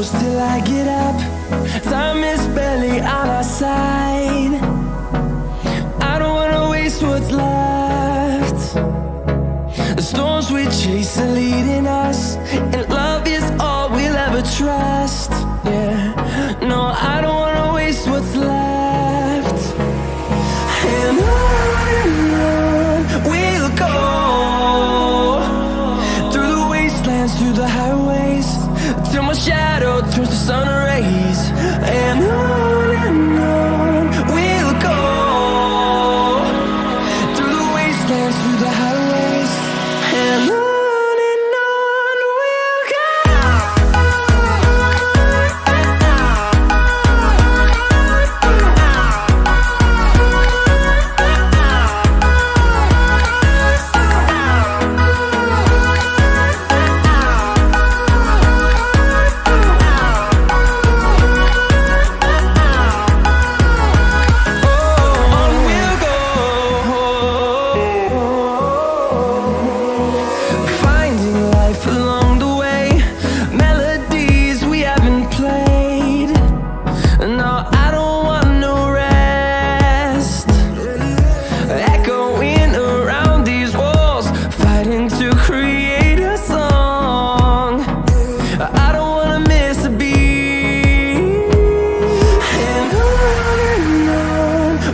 close till I get up. Time is barely on our side. I don't wanna waste what's left. The storms we chase are leading us, and love is all we'll ever trust. Yeah, no, I don't wanna waste what's left. And on we'll go, through the wastelands, through the highways, till my shadow turns to sun rays. And on we'll go, through the wastelands, through the highways, and on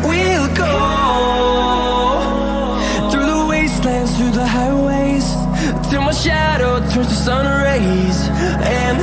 we'll go. Through the highways, till my shadow turns to sun rays. And